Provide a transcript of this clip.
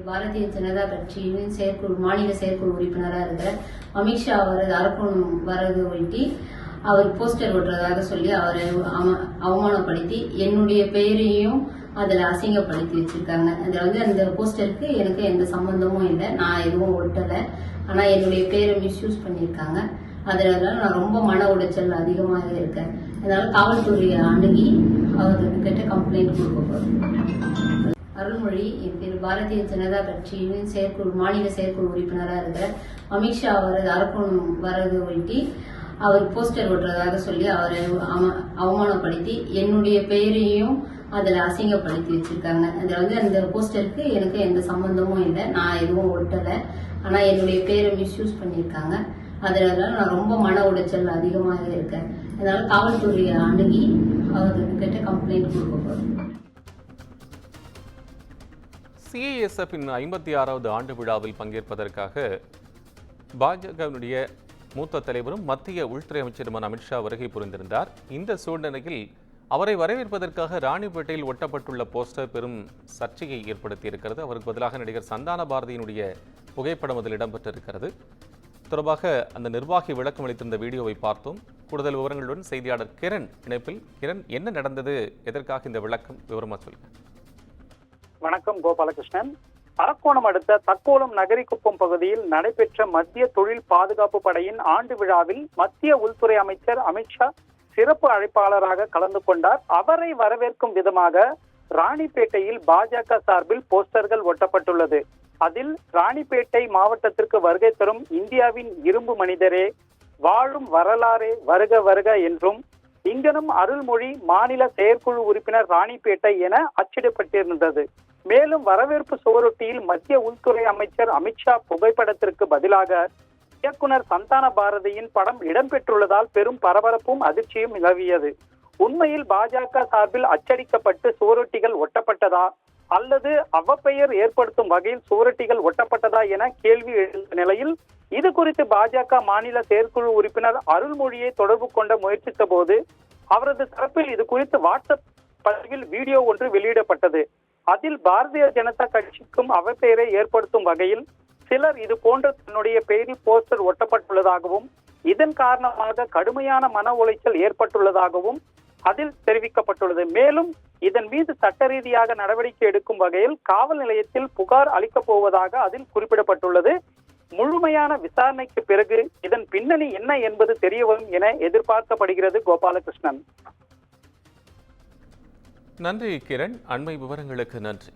பாரதிய ஜனதா கட்சியின் மாநில செயற்குழு உறுப்பினராக இருக்கிற அமித்ஷா அவரது அரக்கோணம் வரது ஒட்டி அவர் போஸ்டர் ஓட்டுறதாக சொல்லி அவரை அவமானப்படுத்தி என்னுடைய பெயரையும் அதில் அசிங்கப்படுத்தி வச்சிருக்காங்க. அதில் அந்த போஸ்டருக்கு எனக்கு எந்த சம்பந்தமும் இல்லை, நான் எதுவும் ஒட்டலை. ஆனால் என்னுடைய பேரை மிஸ்யூஸ் பண்ணியிருக்காங்க. அதனால நான் ரொம்ப மன உளைச்சல் அதிகமாக இருக்கேன். அதனால காவல்துறையை அணுகி அவர்கிட்ட கம்ப்ளைண்ட் கொடுக்க போறேன். அருள்மொழி, என் பேர் பாரதிய ஜனதா கட்சியின் மாநில செயற்குழு உறுப்பினராக இருக்கிற அமித்ஷா அவரது அரக்கோணம் வரது ஒட்டி அவர் போஸ்டர் ஓட்டுறதாக சொல்லி அவரை அவமானப்படுத்தி என்னுடைய பெயரையும் அதில் அசிங்கப்படுத்தி வச்சிருக்காங்க. அதில் அந்த போஸ்டருக்கு எனக்கு எந்த சம்பந்தமும் இல்லை, நான் எதுவும் ஒட்டலை. ஆனால் என்னுடைய பேரை மிஸ்யூஸ் பண்ணியிருக்காங்க. அதனால நான் ரொம்ப மன உளைச்சல் அதிகமாக இருக்கேன். அதனால காவல்துறையை அணுகி அவர்கிட்ட கம்ப்ளைண்ட் கொடுக்க போறேன். சிஐஎஸ்எஃப்பின் 56வது ஆண்டு விழாவில் பங்கேற்பதற்காக பாஜகவினுடைய மூத்த தலைவரும் மத்திய உள்துறை அமைச்சருமான அமித்ஷா வருகை புரிந்திருந்தார். இந்த சூழ்நிலையில் அவரை வரவேற்பதற்காக ராணிப்பேட்டையில் ஒட்டப்பட்டுள்ள போஸ்டர் பெரும் சர்ச்சையை ஏற்படுத்தியிருக்கிறது. அவருக்கு பதிலாக நடிகர் சந்தான பாரதியினுடைய புகைப்படம் அதில் இடம்பெற்றிருக்கிறது. தொடர்பாக அந்த நிர்வாகி விளக்கம் அளித்திருந்த வீடியோவை பார்த்தோம். கூடுதல் விவரங்களுடன் செய்தியாளர் கிரண் இணைப்பில். கிரண், என்ன நடந்தது? எதற்காக இந்த விளக்கம்? விவரமா சொல்லுங்க. வணக்கம் கோபாலகிருஷ்ணன். அரக்கோணம் அடுத்த தக்கோலம் நகரிக்குப்பம் பகுதியில் நடைபெற்ற மத்திய தொழில் பாதுகாப்பு படையின் ஆண்டு விழாவில் மத்திய உள்துறை அமைச்சர் அமித்ஷா சிறப்பு அழைப்பாளராக கலந்து கொண்டார். அவரை வரவேற்கும் விதமாக ராணிப்பேட்டையில் பாஜக சார்பில் போஸ்டர்கள் ஒட்டப்பட்டுள்ளது. அதில் ராணிப்பேட்டை மாவட்டத்திற்கு வருகை தரும் இந்தியாவின் இரும்பு மனிதரே, வாழும் வரலாறே, வருக வருக என்றும் இங்கனும் அருள்மொழி மாநில செயற்குழு உறுப்பினர் ராணிப்பேட்டை என அச்சிடப்பட்டிருந்தது. மேலும் வரவேற்பு சுவரொட்டியில் மத்திய உள்துறை அமைச்சர் அமித்ஷா புகைப்படத்திற்கு பதிலாக இயக்குனர் சந்தான பாரதியின் படம் இடம்பெற்றுள்ளதால் பெரும் பரபரப்பும் அதிர்ச்சியும் நிலவியது. உண்மையில் பாஜக சார்பில் அச்சடிக்கப்பட்டு சுவரொட்டிகள் ஒட்டப்பட்டதா அல்லது அவப்பெயர் ஏற்படுத்தும் வகையில் சுவரொட்டிகள் ஒட்டப்பட்டதா என கேள்வி எழுந்த நிலையில் இது குறித்து பாஜக மாநில செயற்குழு உறுப்பினர் அருள்மொழியை தொடர்பு கொண்ட முயற்சித்த போது அவரது தரப்பில் இது குறித்து வாட்ஸ்அப் பதிவில் வீடியோ ஒன்று வெளியிடப்பட்டது. அதில் பாரதிய ஜனதா கட்சிக்கும் அவப்பெயரை ஏற்படுத்தும் வகையில் சிலர் இது போன்ற தன்னுடைய பெயரில் போஸ்டர் ஒட்டப்பட்டுள்ளதாகவும் இதன் காரணமாக கடுமையான மன உளைச்சல் ஏற்பட்டுள்ளதாகவும் அதில் தெரிவிக்கப்பட்டுள்ளது. மேலும் இதன் மீது சட்ட ரீதியாக நடவடிக்கை எடுக்கும் வகையில் காவல் நிலையத்தில் புகார் அளிக்கப் போவதாக அதில் குறிப்பிடப்பட்டுள்ளது. முழுமையான விசாரணைக்கு பிறகு இதன் பின்னணி என்ன என்பது தெரிய வரும் என எதிர்பார்க்கப்படுகிறது. கோபாலகிருஷ்ணன். நன்றி கிரண். அண்மை விவரங்களுக்கு நன்றி.